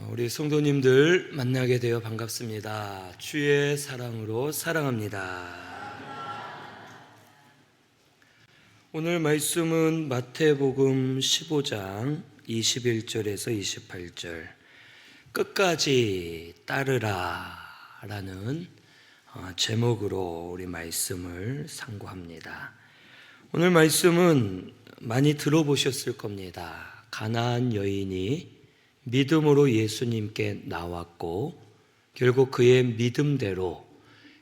우리 성도님들 만나게 되어 반갑습니다. 주의 사랑으로 사랑합니다. 오늘 말씀은 마태복음 15장 21절에서 28절 끝까지 따르라 라는 제목으로 우리 말씀을 상고합니다. 오늘 말씀은 많이 들어보셨을 겁니다. 가나안 여인이 믿음으로 예수님께 나왔고 결국 그의 믿음대로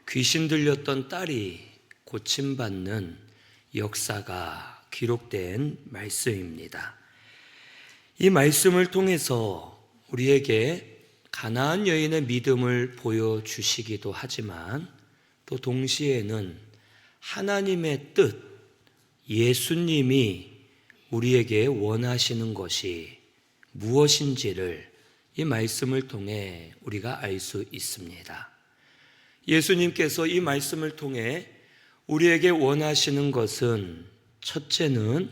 귀신 들렸던 딸이 고침받는 역사가 기록된 말씀입니다. 이 말씀을 통해서 우리에게 가나안 여인의 믿음을 보여주시기도 하지만 또 동시에는 하나님의 뜻, 예수님이 우리에게 원하시는 것이 무엇인지를 이 말씀을 통해 우리가 알 수 있습니다. 예수님께서 이 말씀을 통해 우리에게 원하시는 것은 첫째는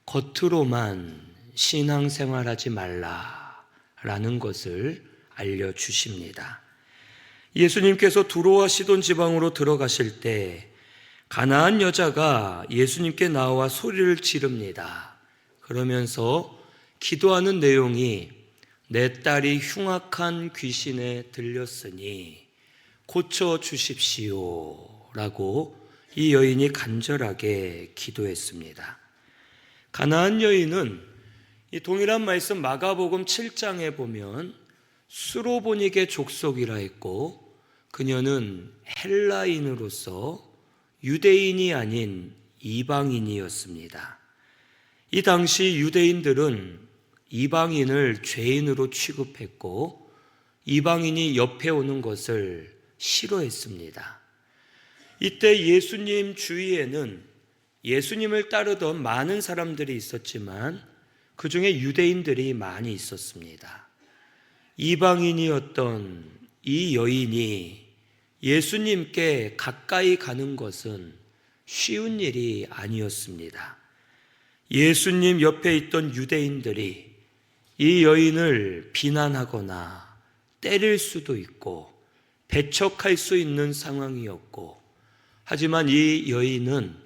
겉으로만 신앙생활하지 말라라는 것을 알려주십니다. 예수님께서 두로와 시돈 지방으로 들어가실 때 가나안 여자가 예수님께 나와 소리를 지릅니다. 그러면서 기도하는 내용이 내 딸이 흉악한 귀신에 들렸으니 고쳐주십시오 라고 이 여인이 간절하게 기도했습니다. 가나안 여인은 이 동일한 말씀 마가복음 7장에 보면 수로보닉의 족속이라 했고 그녀는 헬라인으로서 유대인이 아닌 이방인이었습니다. 이 당시 유대인들은 이방인을 죄인으로 취급했고 이방인이 옆에 오는 것을 싫어했습니다. 이때 예수님 주위에는 예수님을 따르던 많은 사람들이 있었지만 그 중에 유대인들이 많이 있었습니다. 이방인이었던 이 여인이 예수님께 가까이 가는 것은 쉬운 일이 아니었습니다. 예수님 옆에 있던 유대인들이 이 여인을 비난하거나 때릴 수도 있고 배척할 수 있는 상황이었고 하지만 이 여인은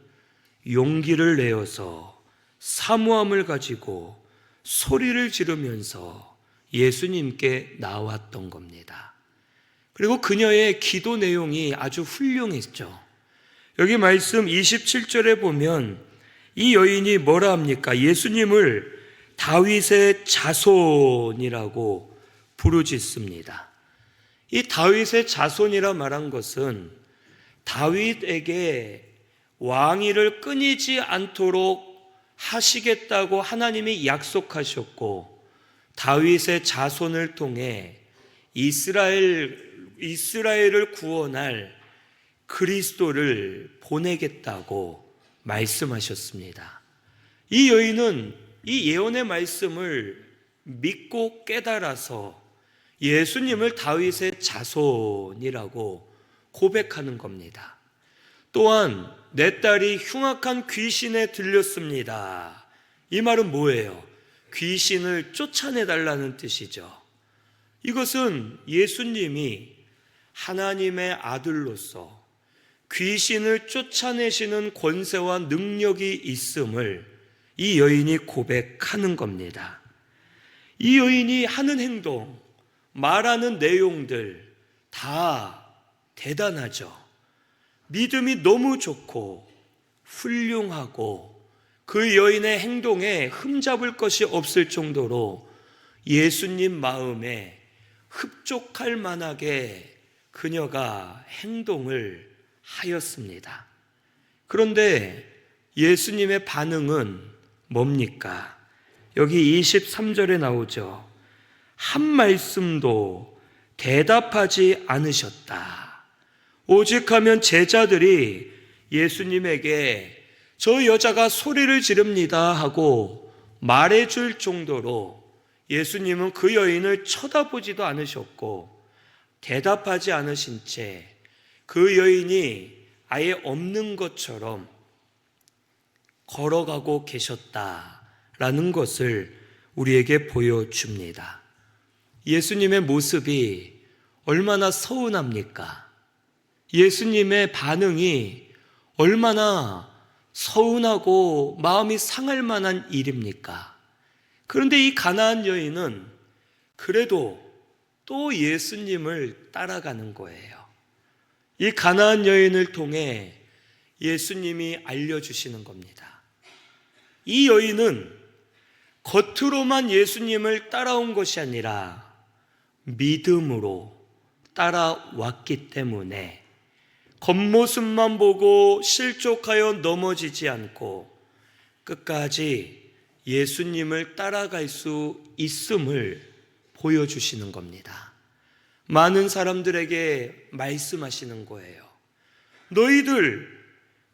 용기를 내어서 사모함을 가지고 소리를 지르면서 예수님께 나왔던 겁니다. 그리고 그녀의 기도 내용이 아주 훌륭했죠. 여기 말씀 27절에 보면 이 여인이 뭐라 합니까? 예수님을 다윗의 자손이라고 부르짖습니다. 이 다윗의 자손이라 말한 것은 다윗에게 왕위를 끊이지 않도록 하시겠다고 하나님이 약속하셨고 다윗의 자손을 통해 이스라엘을 구원할 그리스도를 보내겠다고 말씀하셨습니다. 이 여인은 이 예언의 말씀을 믿고 깨달아서 예수님을 다윗의 자손이라고 고백하는 겁니다. 또한 내 딸이 흉악한 귀신에 들렸습니다. 이 말은 뭐예요? 귀신을 쫓아내달라는 뜻이죠. 이것은 예수님이 하나님의 아들로서 귀신을 쫓아내시는 권세와 능력이 있음을 이 여인이 고백하는 겁니다. 이 여인이 하는 행동, 말하는 내용들 다 대단하죠. 믿음이 너무 좋고 훌륭하고 그 여인의 행동에 흠잡을 것이 없을 정도로 예수님 마음에 흡족할 만하게 그녀가 행동을 하였습니다. 그런데 예수님의 반응은 뭡니까? 여기 23절에 나오죠. 한 말씀도 대답하지 않으셨다. 오직 하면 제자들이 예수님에게 저 여자가 소리를 지릅니다 하고 말해줄 정도로 예수님은 그 여인을 쳐다보지도 않으셨고 대답하지 않으신 채 그 여인이 아예 없는 것처럼 걸어가고 계셨다라는 것을 우리에게 보여줍니다. 예수님의 모습이 얼마나 서운합니까? 예수님의 반응이 얼마나 서운하고 마음이 상할 만한 일입니까? 그런데 이 가나안 여인은 그래도 또 예수님을 따라가는 거예요. 이 가나안 여인을 통해 예수님이 알려주시는 겁니다. 이 여인은 겉으로만 예수님을 따라온 것이 아니라 믿음으로 따라왔기 때문에 겉모습만 보고 실족하여 넘어지지 않고 끝까지 예수님을 따라갈 수 있음을 보여주시는 겁니다. 많은 사람들에게 말씀하시는 거예요. 너희들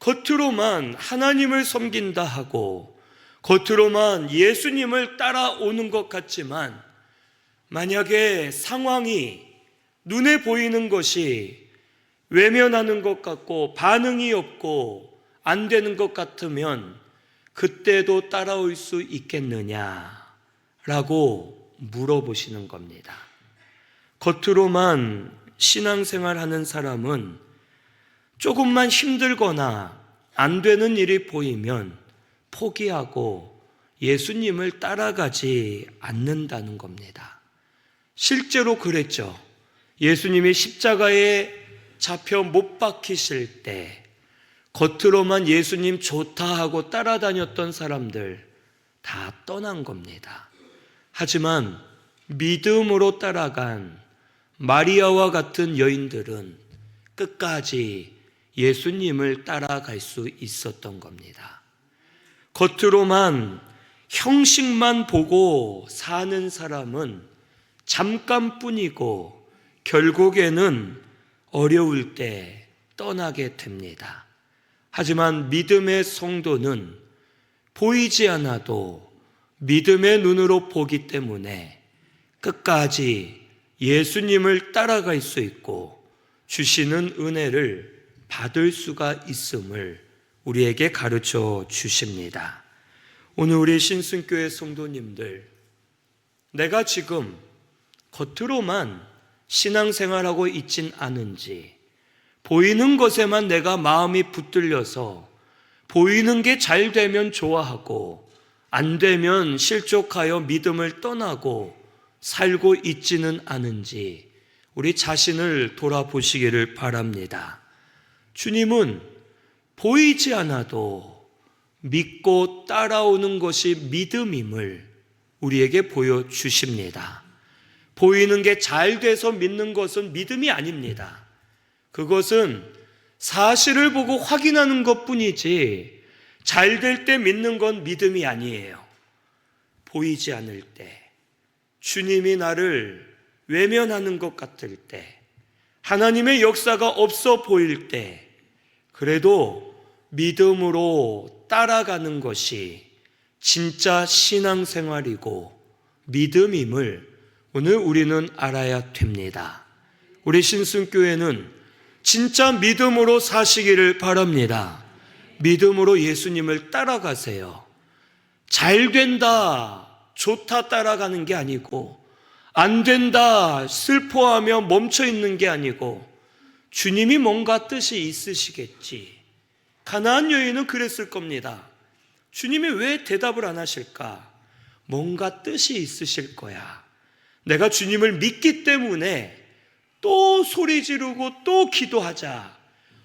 겉으로만 하나님을 섬긴다 하고 겉으로만 예수님을 따라오는 것 같지만 만약에 상황이 눈에 보이는 것이 외면하는 것 같고 반응이 없고 안 되는 것 같으면 그때도 따라올 수 있겠느냐라고 물어보시는 겁니다. 겉으로만 신앙생활 하는 사람은 조금만 힘들거나 안 되는 일이 보이면 포기하고 예수님을 따라가지 않는다는 겁니다. 실제로 그랬죠. 예수님이 십자가에 잡혀 못 박히실 때 겉으로만 예수님 좋다 하고 따라다녔던 사람들 다 떠난 겁니다. 하지만 믿음으로 따라간 마리아와 같은 여인들은 끝까지 예수님을 따라갈 수 있었던 겁니다. 겉으로만 형식만 보고 사는 사람은 잠깐뿐이고 결국에는 어려울 때 떠나게 됩니다. 하지만 믿음의 성도는 보이지 않아도 믿음의 눈으로 보기 때문에 끝까지 예수님을 따라갈 수 있고 주시는 은혜를 받을 수가 있음을 우리에게 가르쳐 주십니다. 오늘 우리 신순교회 성도님들, 내가 지금 겉으로만 신앙생활하고 있진 않은지 보이는 것에만 내가 마음이 붙들려서 보이는 게 잘 되면 좋아하고 안 되면 실족하여 믿음을 떠나고 살고 있지는 않은지 우리 자신을 돌아보시기를 바랍니다. 주님은 보이지 않아도 믿고 따라오는 것이 믿음임을 우리에게 보여주십니다. 보이는 게 잘 돼서 믿는 것은 믿음이 아닙니다. 그것은 사실을 보고 확인하는 것뿐이지 잘 될 때 믿는 건 믿음이 아니에요. 보이지 않을 때, 주님이 나를 외면하는 것 같을 때, 하나님의 역사가 없어 보일 때, 그래도 믿음으로 따라가는 것이 진짜 신앙생활이고 믿음임을 오늘 우리는 알아야 됩니다. 우리 신순교회는 진짜 믿음으로 사시기를 바랍니다. 믿음으로 예수님을 따라가세요. 잘 된다, 좋다 따라가는 게 아니고 안 된다, 슬퍼하며 멈춰 있는 게 아니고 주님이 뭔가 뜻이 있으시겠지. 가나안 여인은 그랬을 겁니다. 주님이 왜 대답을 안 하실까? 뭔가 뜻이 있으실 거야. 내가 주님을 믿기 때문에 또 소리 지르고 또 기도하자.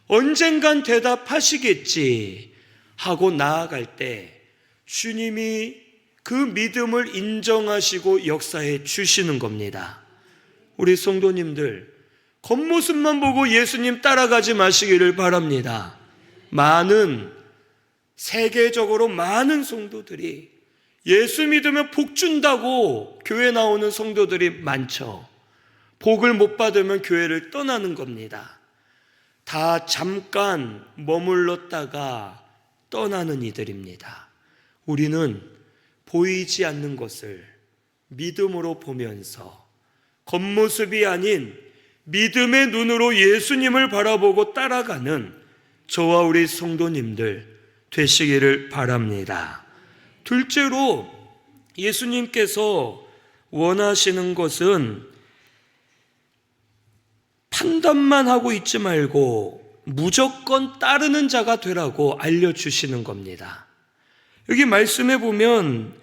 언젠간 대답하시겠지 하고 나아갈 때 주님이 그 믿음을 인정하시고 역사해 주시는 겁니다. 우리 성도님들, 겉모습만 보고 예수님 따라가지 마시기를 바랍니다. 세계적으로 많은 성도들이 예수 믿으면 복 준다고 교회 나오는 성도들이 많죠. 복을 못 받으면 교회를 떠나는 겁니다. 다 잠깐 머물렀다가 떠나는 이들입니다. 우리는 보이지 않는 것을 믿음으로 보면서 겉모습이 아닌 믿음의 눈으로 예수님을 바라보고 따라가는 저와 우리 성도님들 되시기를 바랍니다. 둘째로 예수님께서 원하시는 것은 판단만 하고 있지 말고 무조건 따르는 자가 되라고 알려주시는 겁니다. 여기 말씀해 보면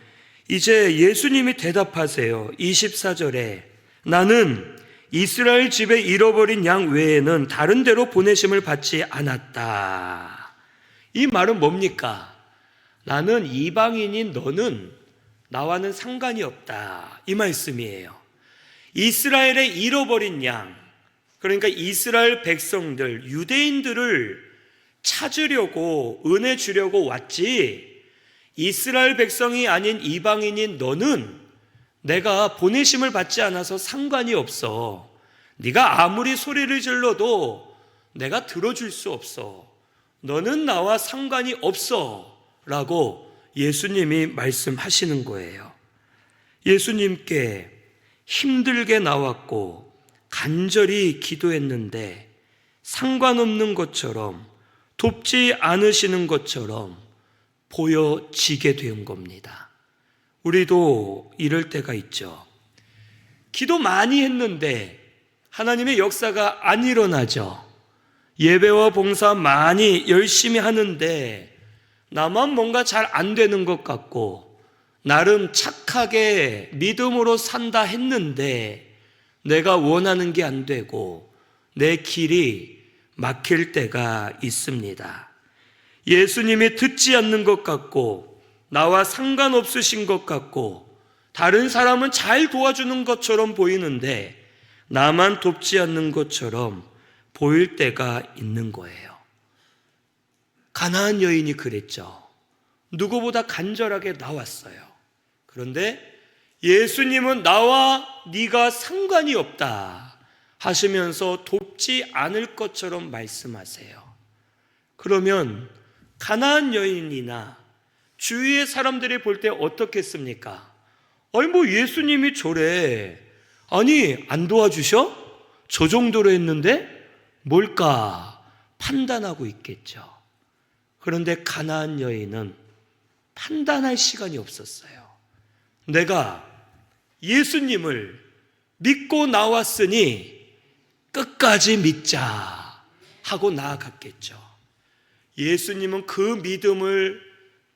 이제 예수님이 대답하세요. 24절에 나는 이스라엘 집에 잃어버린 양 외에는 다른 데로 보내심을 받지 않았다. 이 말은 뭡니까? 나는 이방인인 너는 나와는 상관이 없다. 이 말씀이에요. 이스라엘의 잃어버린 양, 그러니까 이스라엘 백성들, 유대인들을 찾으려고 은혜 주려고 왔지, 이스라엘 백성이 아닌 이방인인 너는 내가 보내심을 받지 않아서 상관이 없어. 네가 아무리 소리를 질러도 내가 들어줄 수 없어. 너는 나와 상관이 없어 라고 예수님이 말씀하시는 거예요. 예수님께 힘들게 나왔고 간절히 기도했는데 상관없는 것처럼, 돕지 않으시는 것처럼 보여지게 된 겁니다. 우리도 이럴 때가 있죠. 기도 많이 했는데 하나님의 역사가 안 일어나죠. 예배와 봉사 많이 열심히 하는데 나만 뭔가 잘 안 되는 것 같고, 나름 착하게 믿음으로 산다 했는데 내가 원하는 게 안 되고 내 길이 막힐 때가 있습니다. 예수님이 듣지 않는 것 같고 나와 상관없으신 것 같고 다른 사람은 잘 도와주는 것처럼 보이는데 나만 돕지 않는 것처럼 보일 때가 있는 거예요. 가나안 여인이 그랬죠. 누구보다 간절하게 나왔어요. 그런데 예수님은 나와 네가 상관이 없다 하시면서 돕지 않을 것처럼 말씀하세요. 그러면 가나안 여인이나 주위의 사람들이 볼 때 어떻겠습니까? 아니 뭐 예수님이 저래, 아니 안 도와주셔? 저 정도로 했는데 뭘까 판단하고 있겠죠. 그런데 가나안 여인은 판단할 시간이 없었어요. 내가 예수님을 믿고 나왔으니 끝까지 믿자 하고 나아갔겠죠. 예수님은 그 믿음을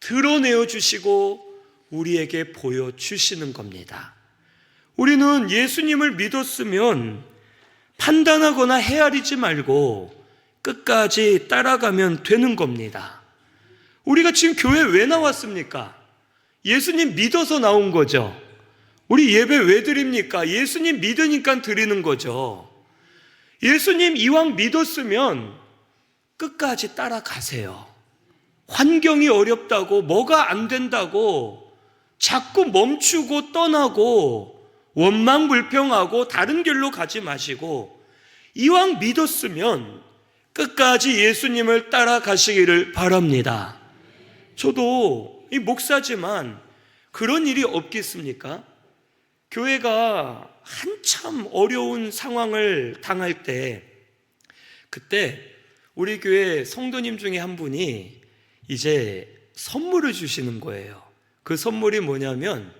드러내어 주시고 우리에게 보여주시는 겁니다. 우리는 예수님을 믿었으면 판단하거나 헤아리지 말고 끝까지 따라가면 되는 겁니다. 우리가 지금 교회 왜 나왔습니까? 예수님 믿어서 나온 거죠. 우리 예배 왜 드립니까? 예수님 믿으니까 드리는 거죠. 예수님 이왕 믿었으면 끝까지 따라가세요. 환경이 어렵다고, 뭐가 안 된다고 자꾸 멈추고 떠나고 원망불평하고 다른 길로 가지 마시고 이왕 믿었으면 끝까지 예수님을 따라가시기를 바랍니다. 저도 이 목사지만 그런 일이 없겠습니까? 교회가 한참 어려운 상황을 당할 때, 그때 우리 교회 성도님 중에 한 분이 이제 선물을 주시는 거예요. 그 선물이 뭐냐면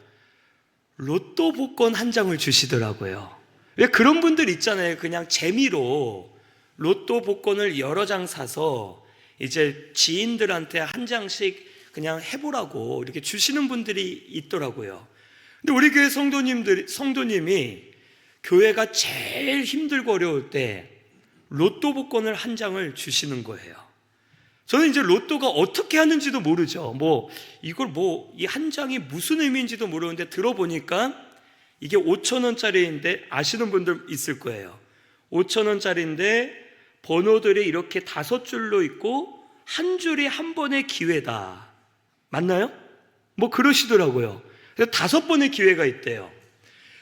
로또 복권 한 장을 주시더라고요. 왜 그런 분들 있잖아요. 그냥 재미로 로또 복권을 여러 장 사서 이제 지인들한테 한 장씩 그냥 해보라고 이렇게 주시는 분들이 있더라고요. 근데 우리 교회 성도님이 교회가 제일 힘들고 어려울 때 로또 복권을 한 장을 주시는 거예요. 저는 이제 로또가 어떻게 하는지도 모르죠. 이걸 이 한 장이 무슨 의미인지도 모르는데 들어보니까 이게 5,000원짜리인데 아시는 분들 있을 거예요. 5,000원짜리인데 번호들이 이렇게 5줄로 있고 한 줄이 한 번의 기회다. 맞나요? 그러시더라고요. 그래서 5번의 기회가 있대요.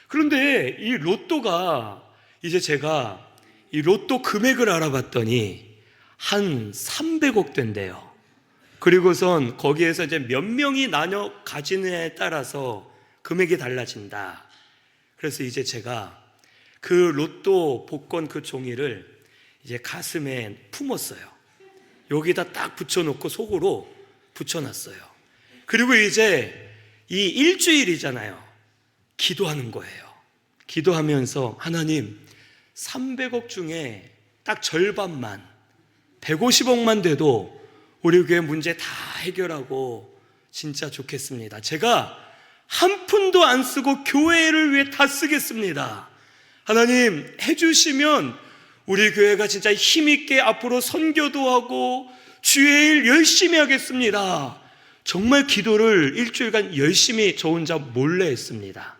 그런데 이 로또가 이제 제가 이 로또 금액을 알아봤더니 한 300억 된대요. 그리고선 거기에서 이제 몇 명이 나눠 가지느냐에 따라서 금액이 달라진다. 그래서 이제 제가 그 로또 복권 그 종이를 이제 가슴에 품었어요. 여기다 딱 붙여놓고 속으로 붙여놨어요. 그리고 이제 이 일주일이잖아요. 기도하는 거예요. 기도하면서 하나님, 300억 중에 딱 절반만, 150억만 돼도 우리 교회 문제 다 해결하고 진짜 좋겠습니다. 제가 한 푼도 안 쓰고 교회를 위해 다 쓰겠습니다. 하나님 해주시면 우리 교회가 진짜 힘있게 앞으로 선교도 하고 주의 일 열심히 하겠습니다. 정말 기도를 일주일간 열심히 저 혼자 몰래 했습니다.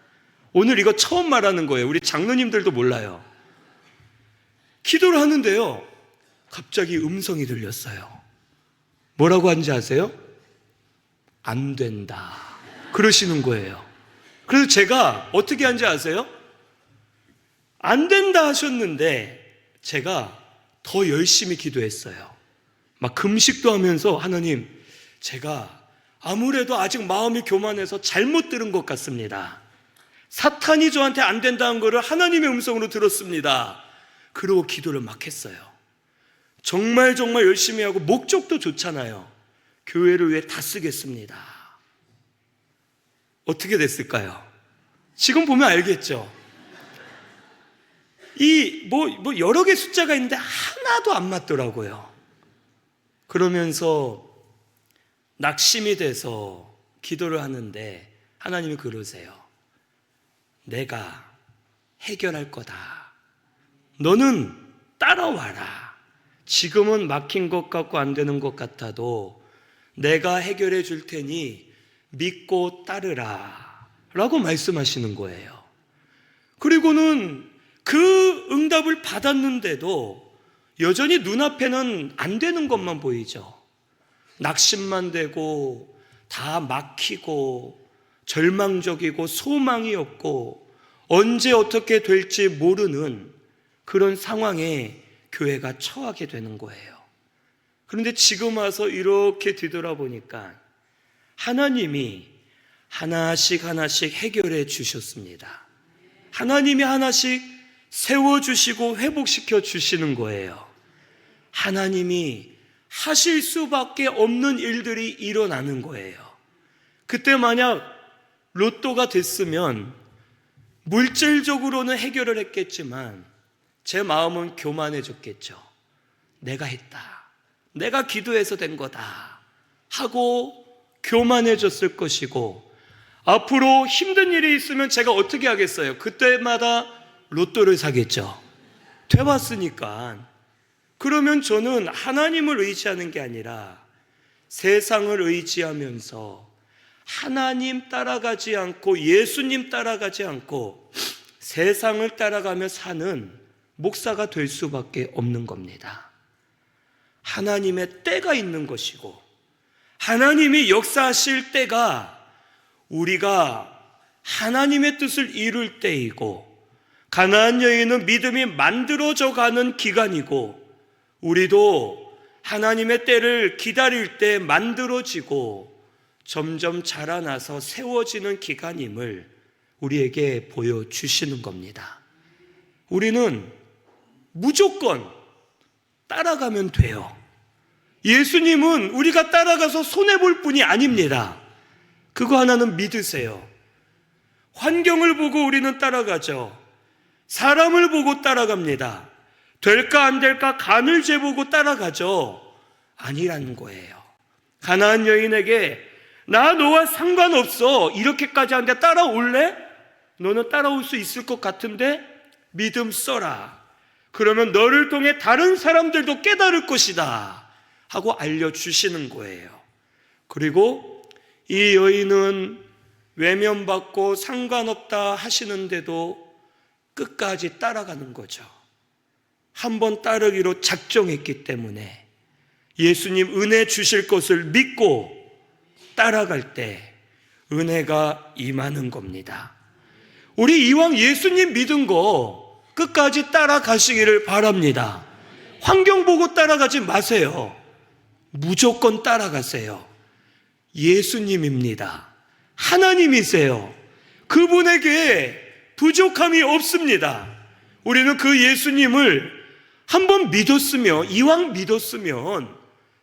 오늘 이거 처음 말하는 거예요. 우리 장로님들도 몰라요. 기도를 하는데요, 갑자기 음성이 들렸어요. 뭐라고 하는지 아세요? 안 된다 그러시는 거예요. 그래서 제가 어떻게 한지 아세요? 안 된다 하셨는데 제가 더 열심히 기도했어요. 막 금식도 하면서 하나님, 제가 아무래도 아직 마음이 교만해서 잘못 들은 것 같습니다. 사탄이 저한테 안 된다는 거를 하나님의 음성으로 들었습니다. 그러고 기도를 막 했어요. 정말 열심히 하고 목적도 좋잖아요. 교회를 위해 다 쓰겠습니다. 어떻게 됐을까요? 지금 보면 알겠죠? 여러 개 숫자가 있는데 하나도 안 맞더라고요. 그러면서 낙심이 돼서 기도를 하는데 하나님이 그러세요. 내가 해결할 거다. 너는 따라와라. 지금은 막힌 것 같고 안 되는 것 같아도 내가 해결해 줄 테니 믿고 따르라 라고 말씀하시는 거예요. 그리고는 그 응답을 받았는데도 여전히 눈앞에는 안 되는 것만 보이죠. 낙심만 되고 다 막히고 절망적이고 소망이 없고 언제 어떻게 될지 모르는 그런 상황에 교회가 처하게 되는 거예요. 그런데 지금 와서 이렇게 뒤돌아보니까 하나님이 하나씩 해결해 주셨습니다. 하나님이 하나씩 세워주시고 회복시켜 주시는 거예요. 하나님이 하실 수밖에 없는 일들이 일어나는 거예요. 그때 만약 로또가 됐으면 물질적으로는 해결을 했겠지만 제 마음은 교만해졌겠죠. 내가 했다, 내가 기도해서 된 거다 하고 교만해졌을 것이고, 앞으로 힘든 일이 있으면 제가 어떻게 하겠어요? 그때마다 로또를 사겠죠. 돼봤으니까. 그러면 저는 하나님을 의지하는 게 아니라 세상을 의지하면서 하나님 따라가지 않고 예수님 따라가지 않고 세상을 따라가며 사는 목사가 될 수밖에 없는 겁니다. 하나님의 때가 있는 것이고 하나님이 역사하실 때가 우리가 하나님의 뜻을 이룰 때이고, 가나안 여인은 믿음이 만들어져 가는 기간이고, 우리도 하나님의 때를 기다릴 때 만들어지고 점점 자라나서 세워지는 기간임을 우리에게 보여주시는 겁니다. 우리는 무조건 따라가면 돼요. 예수님은 우리가 따라가서 손해볼 뿐이 아닙니다. 그거 하나는 믿으세요. 환경을 보고 우리는 따라가죠. 사람을 보고 따라갑니다. 될까 안 될까 간을 재보고 따라가죠. 아니라는 거예요. 가나안 여인에게 나 너와 상관없어, 이렇게까지 하는데 따라올래? 너는 따라올 수 있을 것 같은데 믿음 써라. 그러면 너를 통해 다른 사람들도 깨달을 것이다 하고 알려주시는 거예요. 그리고 이 여인은 외면받고 상관없다 하시는데도 끝까지 따라가는 거죠. 한번 따르기로 작정했기 때문에 예수님 은혜 주실 것을 믿고 따라갈 때 은혜가 임하는 겁니다. 우리 이왕 예수님 믿은 거 끝까지 따라가시기를 바랍니다. 환경 보고 따라가지 마세요. 무조건 따라가세요. 예수님입니다. 하나님이세요. 그분에게 부족함이 없습니다. 우리는 그 예수님을 한번 믿었으며, 이왕 믿었으면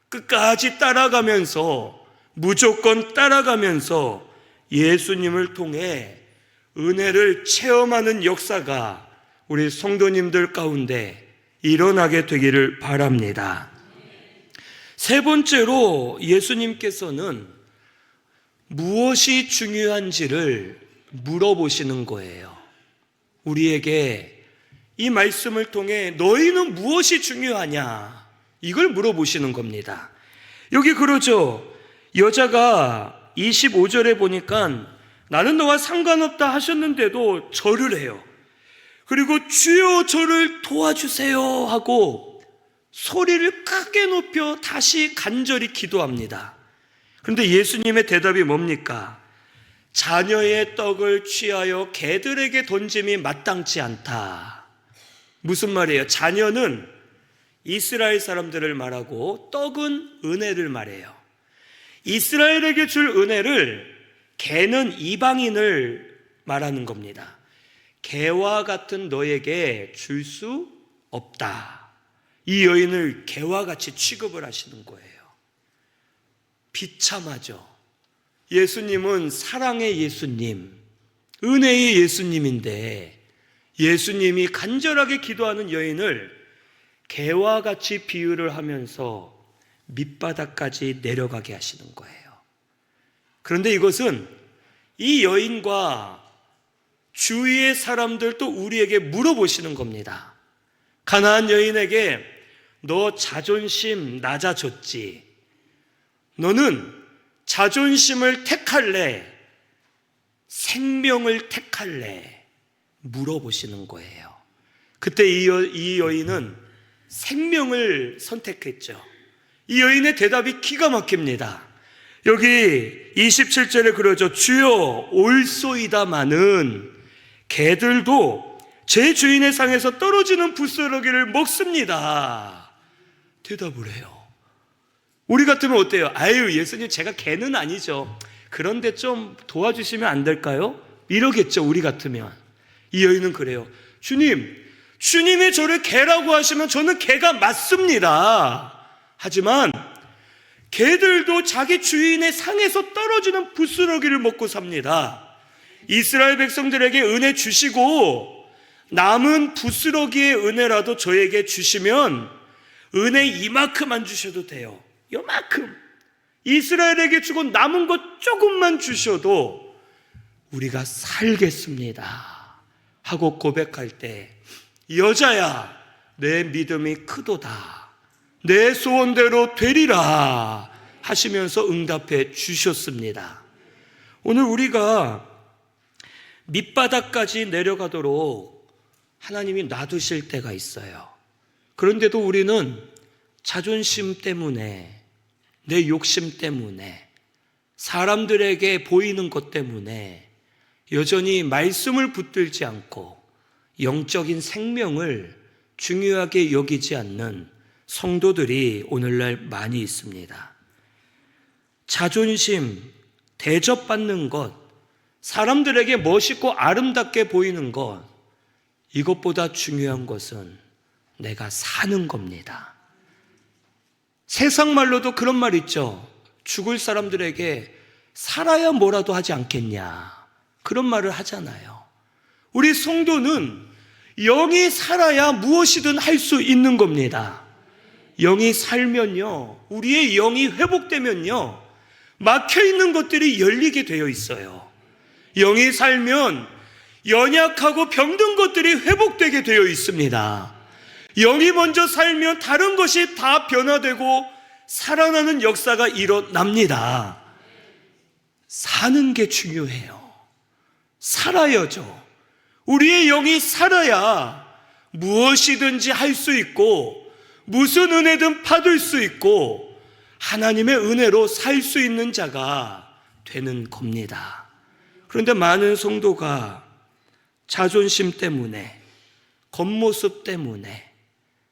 끝까지 따라가면서, 무조건 따라가면서 예수님을 통해 은혜를 체험하는 역사가 우리 성도님들 가운데 일어나게 되기를 바랍니다. 세 번째로 예수님께서는 무엇이 중요한지를 물어보시는 거예요. 우리에게 이 말씀을 통해 너희는 무엇이 중요하냐? 이걸 물어보시는 겁니다. 여기 그러죠. 여자가 25절에 보니까 나는 너와 상관없다 하셨는데도 절을 해요. 그리고 주여 저를 도와주세요 하고 소리를 크게 높여 다시 간절히 기도합니다. 그런데 예수님의 대답이 뭡니까? 자녀의 떡을 취하여 개들에게 던짐이 마땅치 않다. 무슨 말이에요? 자녀는 이스라엘 사람들을 말하고 떡은 은혜를 말해요. 이스라엘에게 줄 은혜를 개는 이방인을 말하는 겁니다. 개와 같은 너에게 줄 수 없다. 이 여인을 개와 같이 취급을 하시는 거예요. 비참하죠. 예수님은 사랑의 예수님, 은혜의 예수님인데 예수님이 간절하게 기도하는 여인을 개와 같이 비유를 하면서 밑바닥까지 내려가게 하시는 거예요. 그런데 이것은 이 여인과 주위의 사람들도 우리에게 물어보시는 겁니다. 가나안 여인에게 너 자존심 낮아졌지? 너는 자존심을 택할래? 생명을 택할래? 물어보시는 거예요. 그때 이 여인은 생명을 선택했죠. 이 여인의 대답이 기가 막힙니다. 여기 27절에 그러죠. 주여 올소이다마는 개들도 제 주인의 상에서 떨어지는 부스러기를 먹습니다. 대답을 해요. 우리 같으면 어때요? 아유, 예수님 제가 개는 아니죠. 그런데 좀 도와주시면 안 될까요? 이러겠죠, 우리 같으면. 이 여인은 그래요. 주님이 저를 개라고 하시면 저는 개가 맞습니다. 하지만 개들도 자기 주인의 상에서 떨어지는 부스러기를 먹고 삽니다. 이스라엘 백성들에게 은혜 주시고 남은 부스러기의 은혜라도 저에게 주시면 은혜 이만큼 안 주셔도 돼요. 요만큼. 이스라엘에게 주고 남은 것 조금만 주셔도 우리가 살겠습니다 하고 고백할 때 여자야 내 믿음이 크도다. 내 소원대로 되리라 하시면서 응답해 주셨습니다. 오늘 우리가 밑바닥까지 내려가도록 하나님이 놔두실 때가 있어요. 그런데도 우리는 자존심 때문에, 내 욕심 때문에, 사람들에게 보이는 것 때문에 여전히 말씀을 붙들지 않고 영적인 생명을 중요하게 여기지 않는 성도들이 오늘날 많이 있습니다. 자존심, 대접받는 것, 사람들에게 멋있고 아름답게 보이는 것, 이것보다 중요한 것은 내가 사는 겁니다. 세상 말로도 그런 말 있죠. 죽을 사람들에게 살아야 뭐라도 하지 않겠냐, 그런 말을 하잖아요. 우리 성도는 영이 살아야 무엇이든 할 수 있는 겁니다. 영이 살면요, 우리의 영이 회복되면요, 막혀있는 것들이 열리게 되어 있어요. 영이 살면 연약하고 병든 것들이 회복되게 되어 있습니다. 영이 먼저 살면 다른 것이 다 변화되고 살아나는 역사가 일어납니다. 사는 게 중요해요. 살아야죠. 우리의 영이 살아야 무엇이든지 할 수 있고 무슨 은혜든 받을 수 있고 하나님의 은혜로 살 수 있는 자가 되는 겁니다. 그런데 많은 성도가 자존심 때문에, 겉모습 때문에,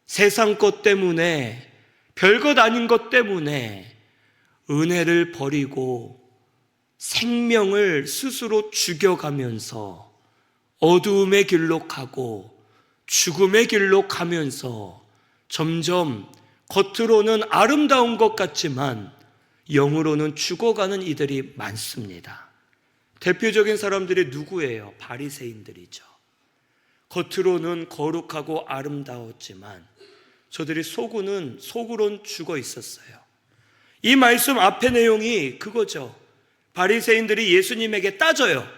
세상 것 때문에, 별것 아닌 것 때문에 은혜를 버리고 생명을 스스로 죽여가면서 어두움의 길로 가고 죽음의 길로 가면서 점점 겉으로는 아름다운 것 같지만 영으로는 죽어가는 이들이 많습니다. 대표적인 사람들이 누구예요? 바리새인들이죠. 겉으로는 거룩하고 아름다웠지만 저들이 속으로는 죽어 있었어요. 이 말씀 앞의 내용이 그거죠. 바리새인들이 예수님에게 따져요.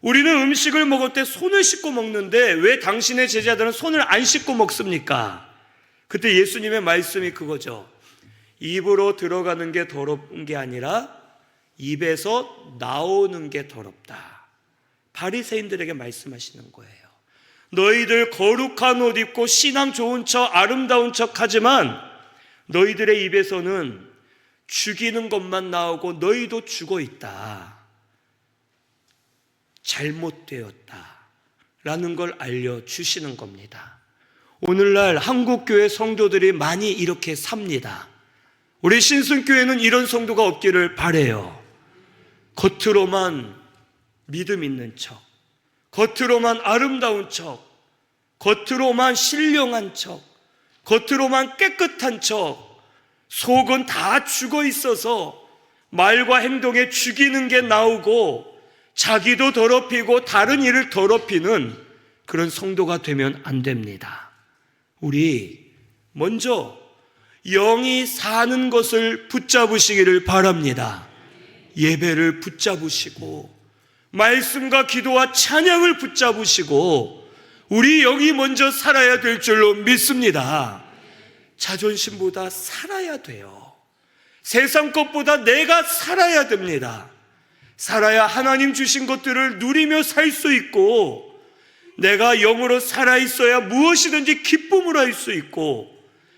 우리는 음식을 먹을 때 손을 씻고 먹는데 왜 당신의 제자들은 손을 안 씻고 먹습니까? 그때 예수님의 말씀이 그거죠. 입으로 들어가는 게 더러운 게 아니라 입에서 나오는 게 더럽다. 바리새인들에게 말씀하시는 거예요. 너희들 거룩한 옷 입고 신앙 좋은 척 아름다운 척 하지만 너희들의 입에서는 죽이는 것만 나오고 너희도 죽어 있다. 잘못되었다 라는 걸 알려주시는 겁니다. 오늘날 한국교회 성도들이 많이 이렇게 삽니다. 우리 신순교회는 이런 성도가 없기를 바라요. 겉으로만 믿음 있는 척, 겉으로만 아름다운 척, 겉으로만 신령한 척, 겉으로만 깨끗한 척, 속은 다 죽어 있어서 말과 행동에 죽이는 게 나오고 자기도 더럽히고 다른 이를 더럽히는 그런 성도가 되면 안 됩니다. 우리 먼저 영이 사는 것을 붙잡으시기를 바랍니다. 예배를 붙잡으시고 말씀과 기도와 찬양을 붙잡으시고 우리 영이 먼저 살아야 될 줄로 믿습니다. 자존심보다 살아야 돼요. 세상 것보다 내가 살아야 됩니다. 살아야 하나님 주신 것들을 누리며 살 수 있고 내가 영으로 살아있어야 무엇이든지 기쁨으로 할 수 있고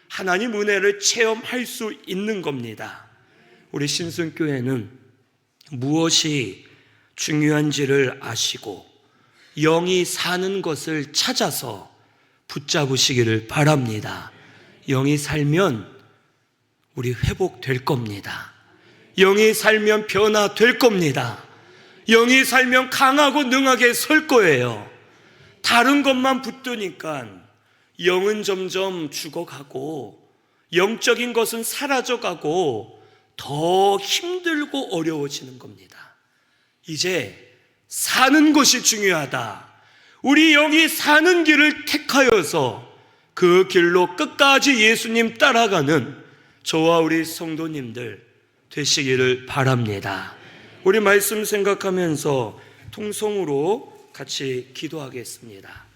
하나님 은혜를 체험할 수 있는 겁니다. 우리 신순교회는 무엇이 중요한지를 아시고 영이 사는 것을 찾아서 붙잡으시기를 바랍니다. 영이 살면 우리 회복될 겁니다. 영이 살면 변화될 겁니다. 영이 살면 강하고 능하게 설 거예요. 다른 것만 붙드니까 영은 점점 죽어가고 영적인 것은 사라져가고 더 힘들고 어려워지는 겁니다. 이제 사는 것이 중요하다. 우리 영이 사는 길을 택하여서 그 길로 끝까지 예수님 따라가는 저와 우리 성도님들 되시기를 바랍니다. 우리 말씀 생각하면서 통성으로 같이 기도하겠습니다.